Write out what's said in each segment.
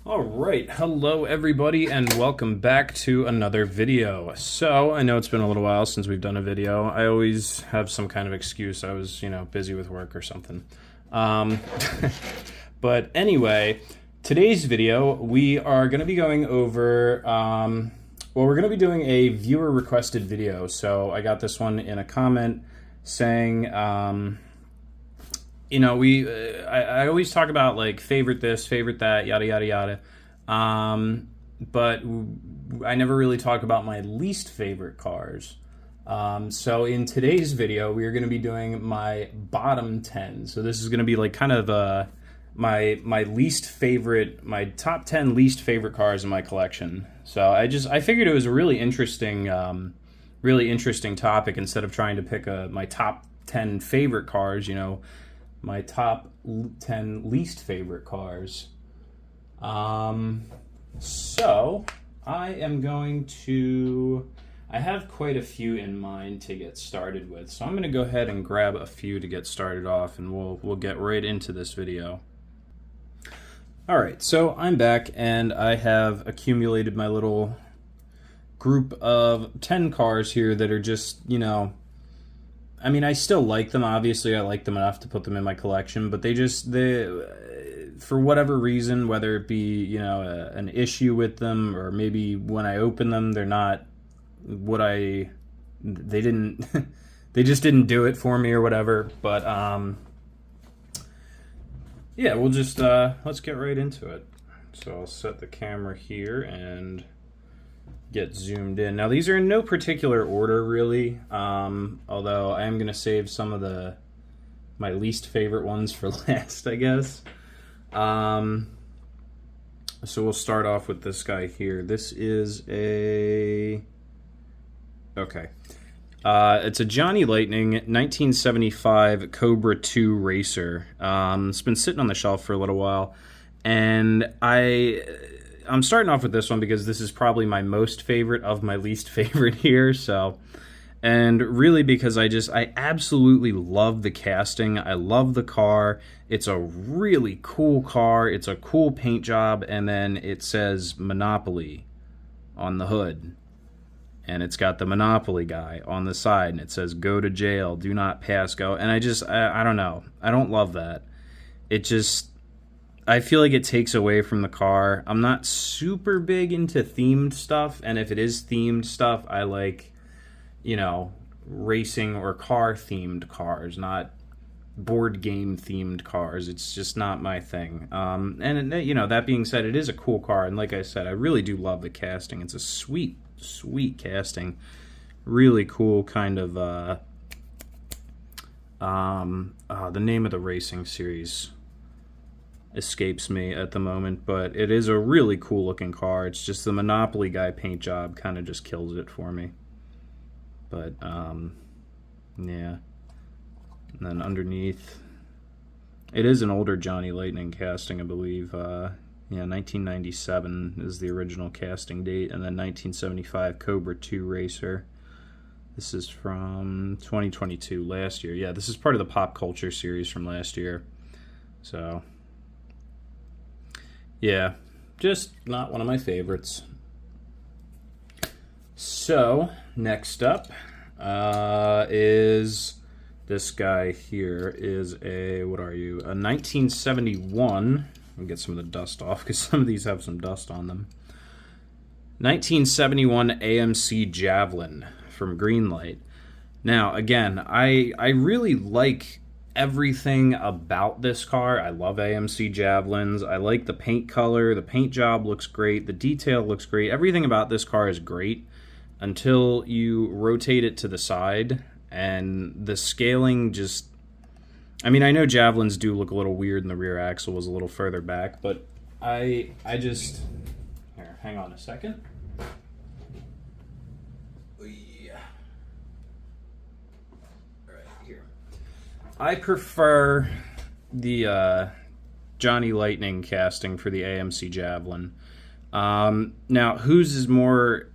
Alright, hello everybody and welcome back to another video. So, I know it's been a little while since we've done a video. I always have some kind of excuse. I was, busy with work or something. But anyway, today's video, we are going to be going over, we're going to be doing a viewer requested video. So, I got this one in a comment saying, I always talk about like favorite this, favorite that, yada yada yada. But I never really talk about my least favorite cars. So in today's video, we are going to be doing my bottom 10. So this is going to be like kind of my least favorite, my top 10 least favorite cars in my collection. So I figured it was a really interesting topic instead of trying to pick my top 10 favorite cars, my top 10 least favorite cars. So I have quite a few in mind to get started with. So I'm going to go ahead and grab a few to get started off, and we'll get right into this video. Alright, so I'm back and I have accumulated my little group of 10 cars here that are just, I still like them. Obviously, I like them enough to put them in my collection, but they for whatever reason, whether it be, an issue with them, or maybe when I open them, they're not they just didn't do it for me or whatever. But, yeah, we'll just, let's get right into it. So I'll set the camera here and get zoomed in. Now these are in no particular order really, although I am going to save some of my least favorite ones for last, I guess. So we'll start off with this guy here. This is it's a Johnny Lightning 1975 Cobra 2 Racer. It's been sitting on the shelf for a little while, and I'm starting off with this one because this is probably my most favorite of my least favorite here. And really because I absolutely love the casting. I love the car. It's a really cool car. It's a cool paint job, and then it says Monopoly on the hood. And it's got the Monopoly guy on the side, and it says go to jail, do not pass go. And I don't know. I don't love that. I feel like it takes away from the car. I'm not super big into themed stuff, and if it is themed stuff, I like, racing or car-themed cars, not board game-themed cars. It's just not my thing. And, that being said, it is a cool car, and like I said, I really do love the casting. It's a sweet, sweet casting. Really cool kind of, the name of the racing series escapes me at the moment, but it is a really cool looking car. It's just the Monopoly guy paint job kind of just kills it for me. But yeah, and then underneath it is an older Johnny Lightning casting, I believe. 1997 is the original casting date, and then 1975 Cobra 2 Racer. This is from 2022, last year. Yeah, this is part of the pop culture series from last year. So yeah, just not one of my favorites. So, next up is this guy here is a 1971. Let me get some of the dust off because some of these have some dust on them. 1971 AMC Javelin from Greenlight. Now, again, I really like everything about this car. I love AMC Javelins. I like the paint color. The paint job looks great. The detail looks great. Everything about this car is great until you rotate it to the side, and the scaling just... I know Javelins do look a little weird, and the rear axle was a little further back, but I just... Here, hang on a second. I prefer the Johnny Lightning casting for the AMC Javelin. Now, whose is more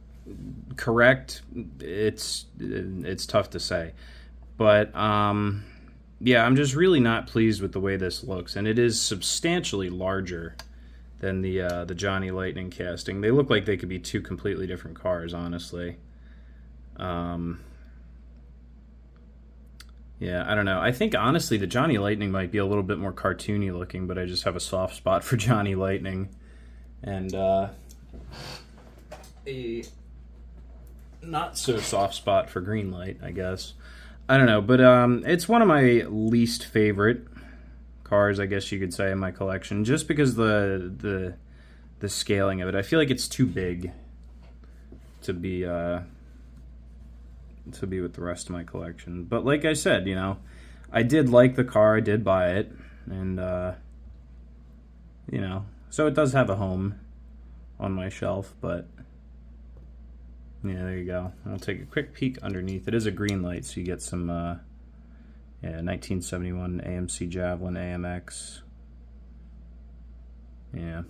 correct? It's tough to say. But yeah, I'm just really not pleased with the way this looks, and it is substantially larger than the Johnny Lightning casting. They look like they could be two completely different cars, honestly. Yeah, I don't know. I think, honestly, the Johnny Lightning might be a little bit more cartoony looking, but I just have a soft spot for Johnny Lightning. And a not so soft spot for Greenlight, I guess. I don't know, but it's one of my least favorite cars, I guess you could say, in my collection, just because the scaling of it. I feel like it's too big to be with the rest of my collection. But like I said, you know, I did like the car, I did buy it, and you know, so it does have a home on my shelf. But yeah, there you go. I'll take a quick peek underneath. It is a Greenlight, so you get some yeah, 1971 AMC Javelin AMX. Yeah,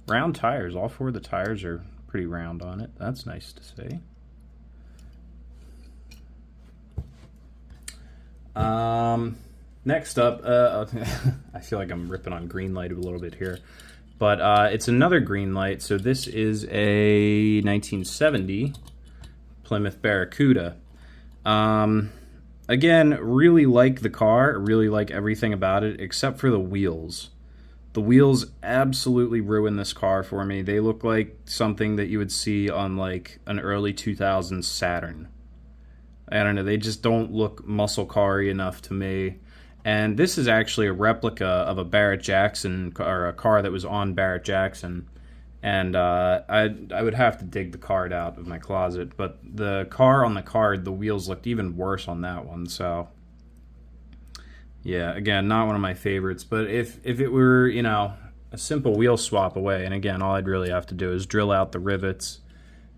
round tires. All four of the tires are pretty round on it. That's nice to see. Next up, I feel like I'm ripping on Greenlight a little bit here, but it's another Greenlight. So this is a 1970 Plymouth Barracuda. Again, really like the car, really like everything about it except for the wheels. The wheels absolutely ruined this car for me. They look like something that you would see on like an early 2000s Saturn. I don't know, they just don't look muscle car-y enough to me. And this is actually a replica of a Barrett Jackson, or a car that was on Barrett Jackson. And I would have to dig the card out of my closet. But the car on the card, the wheels looked even worse on that one, so yeah, again, not one of my favorites, but if it were, you know, a simple wheel swap away, and again, all I'd really have to do is drill out the rivets,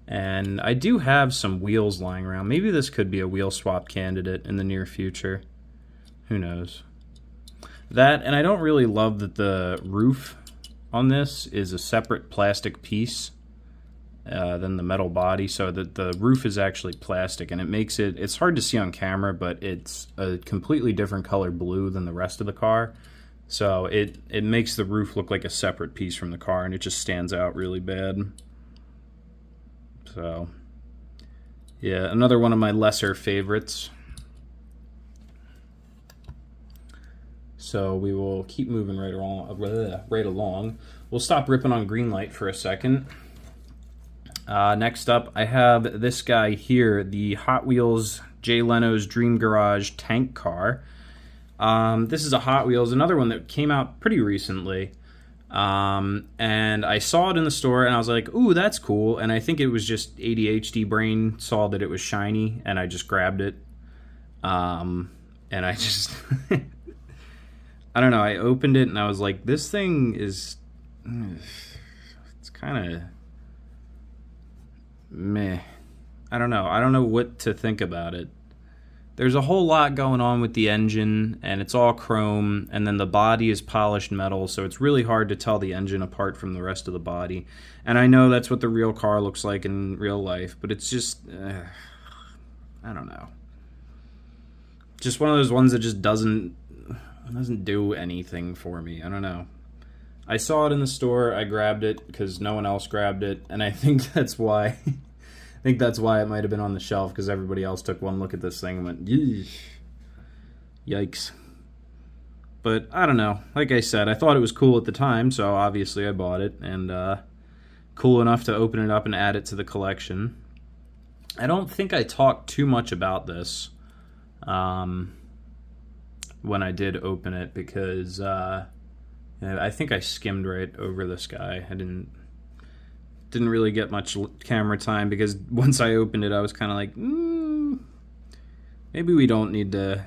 and I do have some wheels lying around. Maybe this could be a wheel swap candidate in the near future. Who knows? That, and I don't really love that the roof on this is a separate plastic piece than the metal body, so that the roof is actually plastic, and it makes it's hard to see on camera, but it's a completely different color blue than the rest of the car, so it makes the roof look like a separate piece from the car, and it just stands out really bad. So yeah, another one of my lesser favorites. So we will keep moving right along. We'll stop ripping on Greenlight for a second. Next up, I have this guy here, the Hot Wheels Jay Leno's Dream Garage tank car. This is a Hot Wheels, another one that came out pretty recently. And I saw it in the store, and I was like, ooh, that's cool. And I think it was just ADHD brain saw that it was shiny, and I just grabbed it. And I just... I don't know, I opened it, and I was like, this thing is... It's kind of... meh. I don't know what to think about it. There's a whole lot going on with the engine, and it's all chrome, and then the body is polished metal, so it's really hard to tell the engine apart from the rest of the body. And I know that's what the real car looks like in real life, but it's just I don't know, just one of those ones that just doesn't do anything for me. I don't know. I saw it in the store, I grabbed it because no one else grabbed it, and I think that's why it might have been on the shelf, because everybody else took one look at this thing and went, yikes. But I don't know. Like I said, I thought it was cool at the time, so obviously I bought it, and cool enough to open it up and add it to the collection. I don't think I talked too much about this when I did open it, because I think I skimmed right over this guy. I didn't really get much camera time, because once I opened it, I was kind of like, maybe we don't need to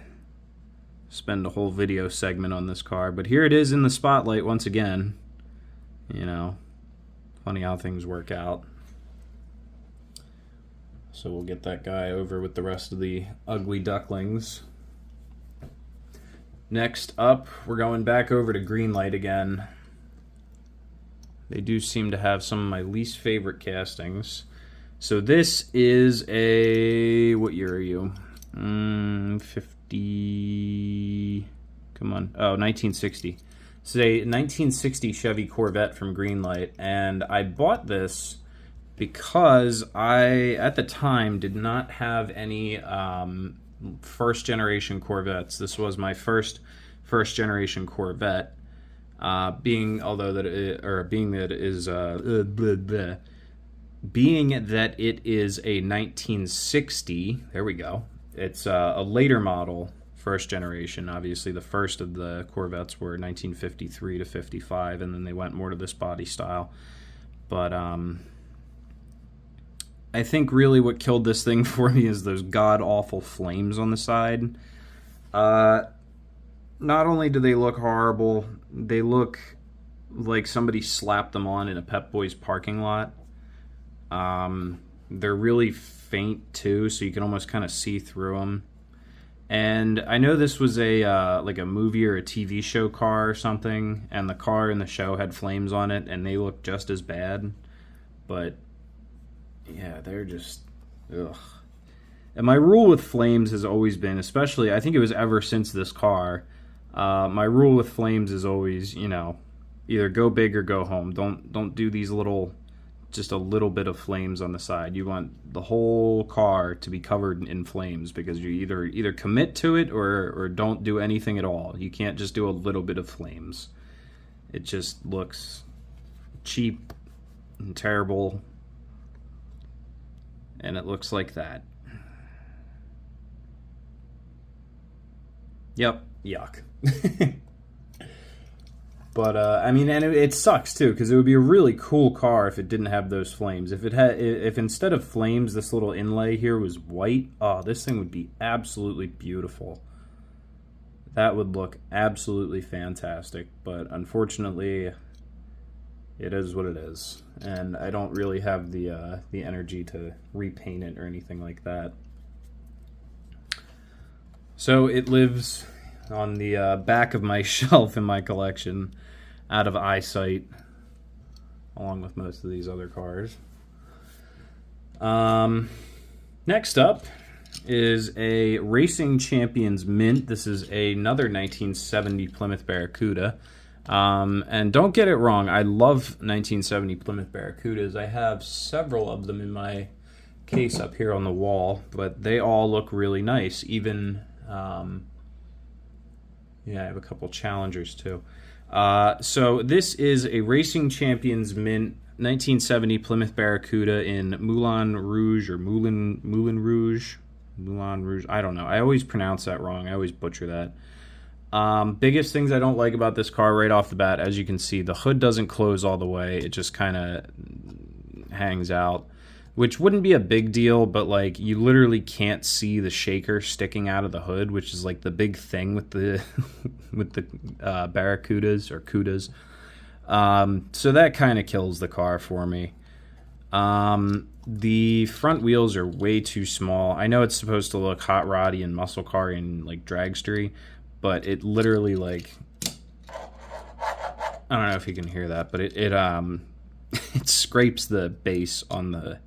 spend a whole video segment on this car. But here it is in the spotlight once again. You know, funny how things work out. So we'll get that guy over with the rest of the ugly ducklings. Next up, we're going back over to Greenlight again. They do seem to have some of my least favorite castings. So this is a... what year are you? 50... come on. Oh, 1960. It's a 1960 Chevy Corvette from Greenlight, and I bought this because I, at the time, did not have any first generation Corvettes. This was my first generation Corvette. Being that it is a 1960, there we go. It's a later model, first generation. Obviously, the first of the Corvettes were 1953 to 55, and then they went more to this body style. But I think really what killed this thing for me is those god-awful flames on the side. Not only do they look horrible, they look like somebody slapped them on in a Pep Boys parking lot. They're really faint too, so you can almost kind of see through them. And I know this was a like a movie or a TV show car or something, and the car in the show had flames on it, and they look just as bad. But yeah, they're just ugh. And my rule with flames has always been, especially I think it was ever since this car. My rule with flames is always, you know, either go big or go home. Don't do these little, just a little bit of flames on the side. You want the whole car to be covered in flames, because you either commit to it or don't do anything at all. You can't just do a little bit of flames. It just looks cheap and terrible, and it looks like that. Yep, yuck. But I mean, and it sucks too, because it would be a really cool car if it didn't have those flames. If instead of flames, this little inlay here was white, oh, this thing would be absolutely beautiful. That would look absolutely fantastic. But unfortunately, it is what it is, and I don't really have the energy to repaint it or anything like that. So it lives on the back of my shelf in my collection, out of eyesight, along with most of these other cars. Next up is a Racing Champions Mint. This is another 1970 Plymouth Barracuda. And don't get it wrong, I love 1970 Plymouth Barracudas. I have several of them in my case up here on the wall, but they all look really nice. Even yeah, I have a couple Challengers too. So this is a Racing Champions Mint 1970 Plymouth Barracuda in Moulin Rouge or Moulin Rouge. I don't know. I always pronounce that wrong. I always butcher that. Biggest things I don't like about this car right off the bat, as you can see, the hood doesn't close all the way. It just kind of hangs out, which wouldn't be a big deal, but like you literally can't see the shaker sticking out of the hood, which is like the big thing with the with the Barracudas or Cudas. So that kind of kills the car for me. The front wheels are way too small. I know it's supposed to look hot roddy and muscle car and like dragstery, but it literally, like, I don't know if you can hear that, but it it scrapes the base on the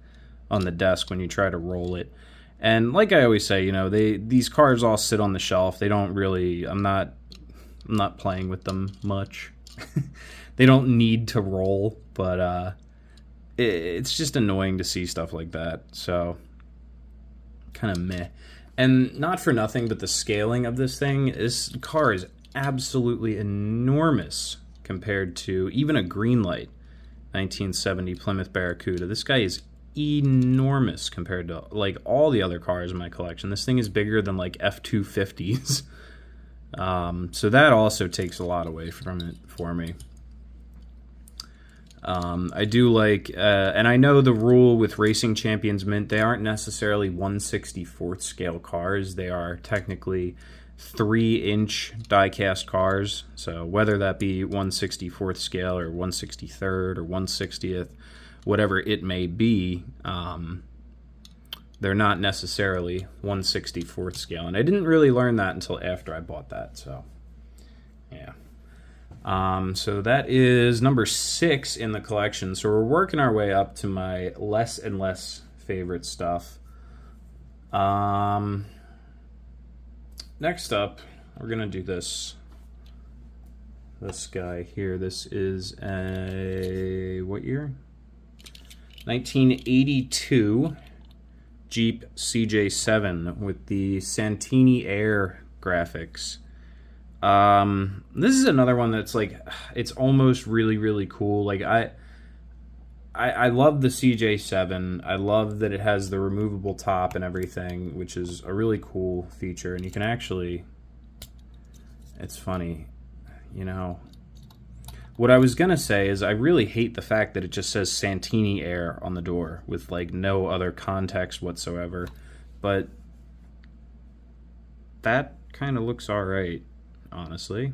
desk when you try to roll it. And like I always say, you know, these cars all sit on the shelf. They don't really, I'm not playing with them much. They don't need to roll, but it's just annoying to see stuff like that. So kind of meh. And not for nothing, but the scaling of this thing, this car is absolutely enormous compared to even a Greenlight 1970 Plymouth Barracuda. This guy is enormous compared to like all the other cars in my collection. This thing is bigger than like F-250s. So that also takes a lot away from it for me. I do like, and I know the rule with Racing Champions Mint, they aren't necessarily 1/64th scale cars. They are technically 3-inch die-cast cars. So whether that be 1/64th scale or 1/63rd or 1/60th, whatever it may be, they're not necessarily 1/64th scale. And I didn't really learn that until after I bought that. So, yeah. So that is number 6 in the collection. So we're working our way up to my less and less favorite stuff. Next up, we're going to do this this guy here. This is a, what year? 1982 Jeep CJ7 with the Santini Air graphics. This is another one that's like, it's almost really, really cool. Like I love the CJ7. I love that it has the removable top and everything, which is a really cool feature. And you can actually, it's funny, you know, what I was gonna say is I really hate the fact that it just says Santini Air on the door with like no other context whatsoever, but that kind of looks all right, honestly.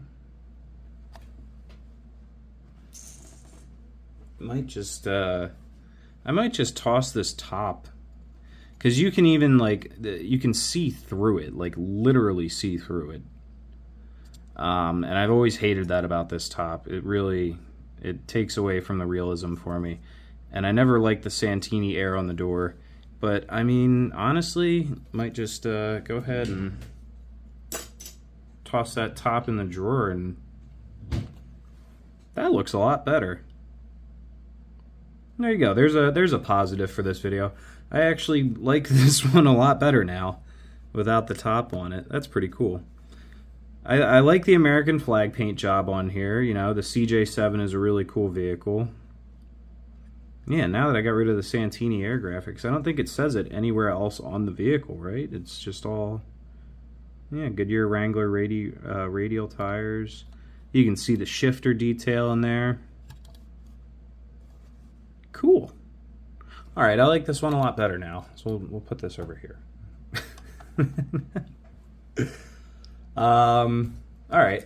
I might just toss this top, because you can even like, you can see through it, like literally see through it. And I've always hated that about this top. It takes away from the realism for me. And I never liked the Santini Air on the door. But, I mean, honestly, might just go ahead and toss that top in the drawer, and that looks a lot better. There you go. There's a positive for this video. I actually like this one a lot better now without the top on it. That's pretty cool. I like the American flag paint job on here. You know, the CJ7 is a really cool vehicle. Yeah, now that I got rid of the Santini Air graphics, I don't think it says it anywhere else on the vehicle, right? It's just all, yeah, Goodyear Wrangler radial tires. You can see the shifter detail in there. Cool. All right, I like this one a lot better now. So we'll put this over here. All right,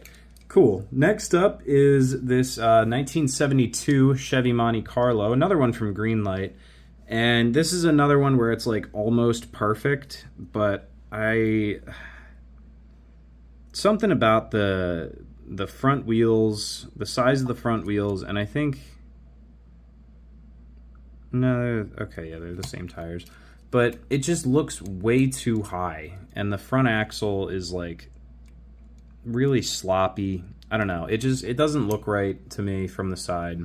cool. Next up is this 1972 Chevy Monte Carlo, another one from Greenlight. And this is another one where it's like almost perfect, but something about the front wheels, the size of the front wheels, and I think, no, okay, yeah, they're the same tires, but it just looks way too high, and the front axle is like really sloppy. I don't know, it doesn't look right to me from the side.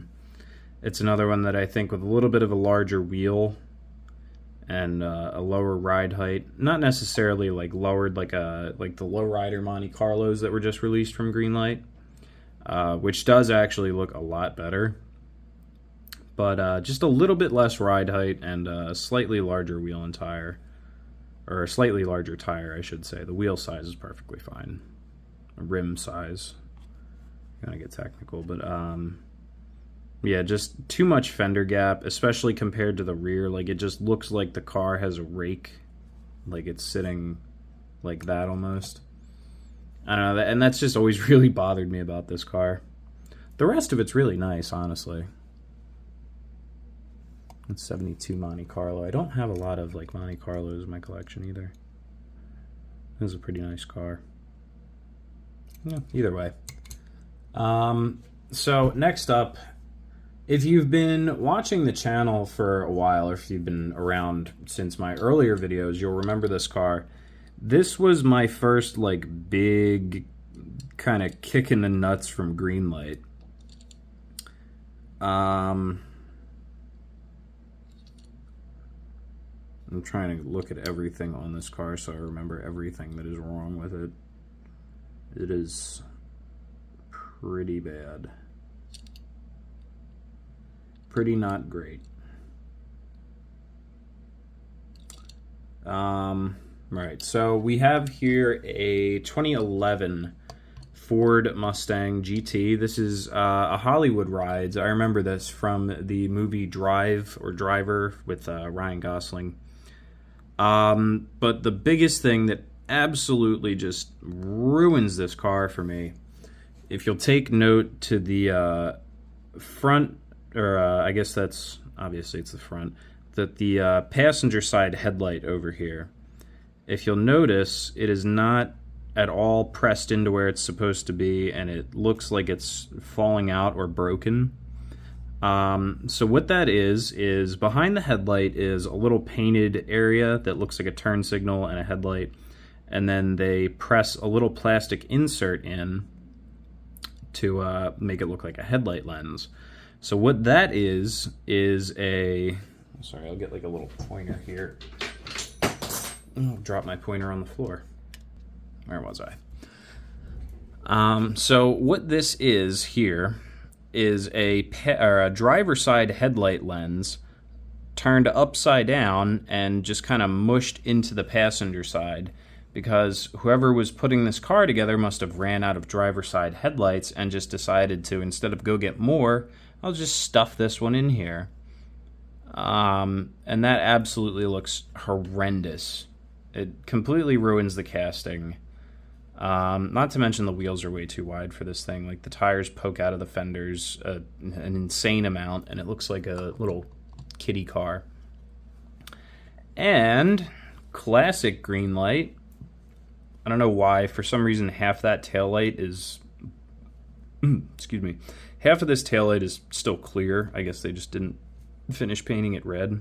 It's another one that I think with a little bit of a larger wheel and a lower ride height, not necessarily like lowered like the lowrider Monte Carlos that were just released from Greenlight, which does actually look a lot better, but just a little bit less ride height and a slightly larger wheel and tire, or a slightly larger tire, I should say. The wheel size is perfectly fine. Rim size, gonna get technical, but yeah, just too much fender gap, especially compared to the rear. Like, it just looks like the car has a rake, like it's sitting like that almost. I don't know, and that's just always really bothered me about this car. The rest of it's really nice, honestly. It's 72 Monte Carlo. I don't have a lot of like Monte Carlos in my collection either. This is a pretty nice car. Yeah, either way. So next up, if you've been watching the channel for a while, or if you've been around since my earlier videos, you'll remember this car. This was my first like big kind of kick in the nuts from Greenlight. I'm trying to look at everything on this car so I remember everything that is wrong with it. It is pretty bad. Pretty not great. Right, so we have here a 2011 Ford Mustang GT. This is a Hollywood Rides. I remember this from the movie Drive or Driver with Ryan Gosling. But the biggest thing that absolutely just ruins this car for me, if you'll take note to the front, or I guess that's, obviously it's the front, that the passenger side headlight over here, if you'll notice, it is not at all pressed into where it's supposed to be, and it looks like it's falling out or broken. So what that is behind the headlight is a little painted area that looks like a turn signal and a headlight, and then they press a little plastic insert in to make it look like a headlight lens. So what that is a... Sorry, I'll get like a little pointer here. I'll drop my pointer on the floor. Where was I? So what this is here is a driver side headlight lens turned upside down and just kind of mushed into the passenger side, because whoever was putting this car together must have ran out of driver side headlights and just decided to, instead of go get more, I'll just stuff this one in here. And that absolutely looks horrendous. It completely ruins the casting. Not to mention the wheels are way too wide for this thing. Like, the tires poke out of the fenders an insane amount, and it looks like a little kiddie car. And classic green light. I don't know why. For some reason, half that taillight is... excuse me. Half of this taillight is still clear. I guess they just didn't finish painting it red.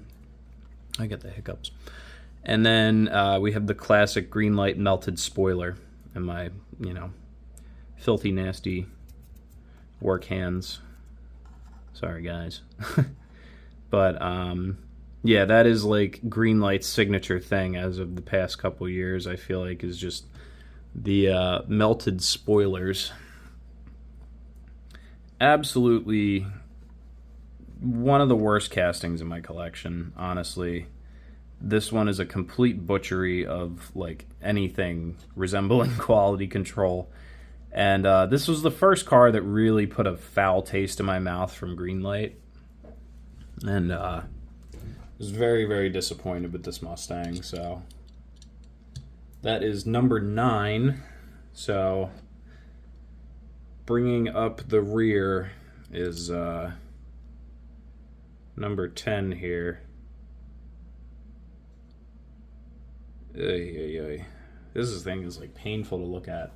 I get the hiccups. And then we have the classic green light melted spoiler. And my, filthy, nasty work hands. Sorry, guys. But, yeah, that is like Greenlight's signature thing as of the past couple years, I feel like, is just the melted spoilers. Absolutely one of the worst castings in my collection, honestly. This one is a complete butchery of, like, anything resembling quality control. And this was the first car that really put a foul taste in my mouth from Greenlight. And I was very, very disappointed with this Mustang. So that is number 9. So bringing up the rear is number 10 here. This thing is like painful to look at.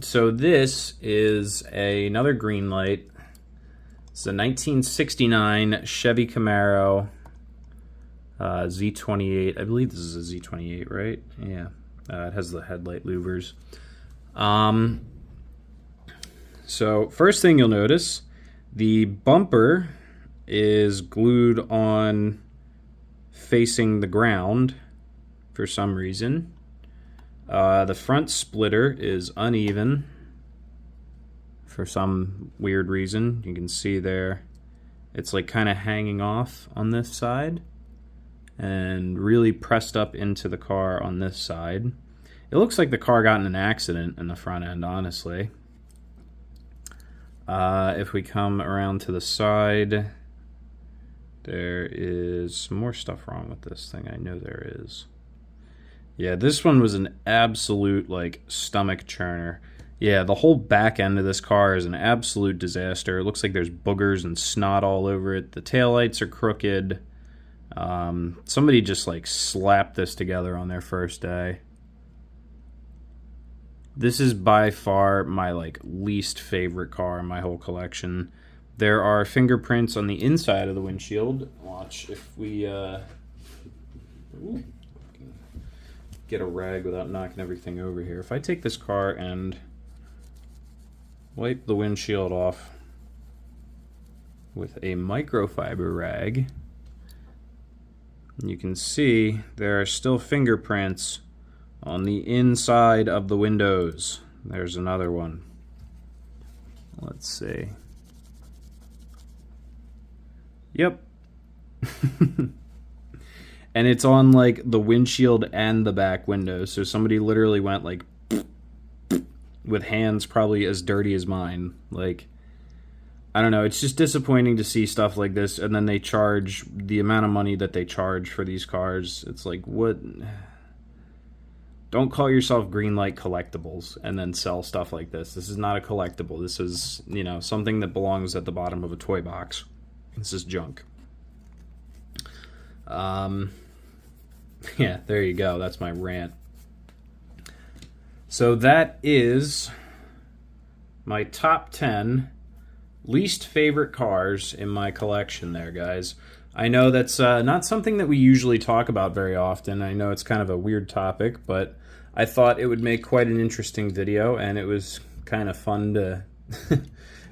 So this is another green light. It's a 1969 Chevy Camaro Z28. I believe this is a Z28, right? Yeah. It has the headlight louvers. So first thing you'll notice, the bumper is glued on facing the ground for some reason. The front splitter is uneven for some weird reason. You can see there it's like kind of hanging off on this side and really pressed up into the car on this side. It looks like the car got in an accident in the front end, honestly. If we come around to the side, there is some more stuff wrong with this thing. I know there is. Yeah, this one was an absolute, like, stomach churner. Yeah, the whole back end of this car is an absolute disaster. It looks like there's boogers and snot all over it. The taillights are crooked. Somebody just, like, slapped this together on their first day. This is by far my, like, least favorite car in my whole collection. There are fingerprints on the inside of the windshield. Watch if we get a rag without knocking everything over here. If I take this car and wipe the windshield off with a microfiber rag, you can see there are still fingerprints on the inside of the windows. There's another one. Let's see. Yep. And it's on, like, the windshield and the back window. So somebody literally went, like, with hands probably as dirty as mine. Like, I don't know. It's just disappointing to see stuff like this. And then they charge the amount of money that they charge for these cars. It's like, what? Don't call yourself Greenlight Collectibles and then sell stuff like this. This is not a collectible. This is, something that belongs at the bottom of a toy box. This is junk. Yeah, there you go. That's my rant. So that is my top 10 least favorite cars in my collection there, guys. I know that's not something that we usually talk about very often. I know it's kind of a weird topic, but I thought it would make quite an interesting video, and it was kind of fun to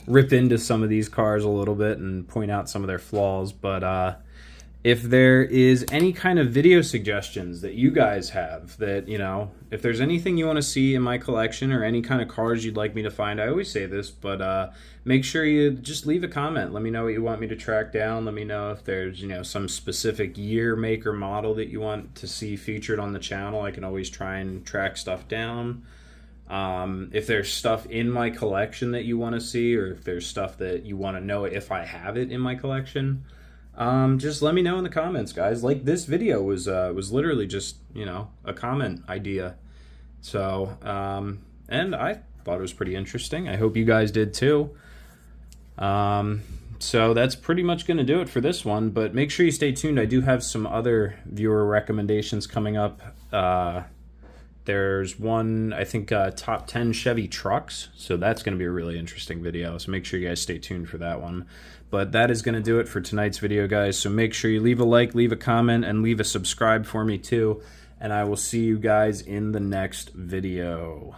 rip into some of these cars a little bit and point out some of their flaws. But if there is any kind of video suggestions that you guys have, that, you know, if there's anything you want to see in my collection or any kind of cars you'd like me to find, I always say this, but make sure you just leave a comment. Let me know what you want me to track down. Let me know if there's, you know, some specific year, make, or model that you want to see featured on the channel. I can always try and track stuff down. If there's stuff in my collection that you want to see, or if there's stuff that you want to know if I have it in my collection, just let me know in the comments, guys. Like, this video was literally just, you know, a comment idea. So, and I thought it was pretty interesting. I hope you guys did too. So that's pretty much going to do it for this one, but make sure you stay tuned. I do have some other viewer recommendations coming up. There's one, I think, top 10 Chevy trucks, so that's going to be a really interesting video, so make sure you guys stay tuned for that one. But that is going to do it for tonight's video, guys, so make sure you leave a like, leave a comment, and leave a subscribe for me too, and I will see you guys in the next video.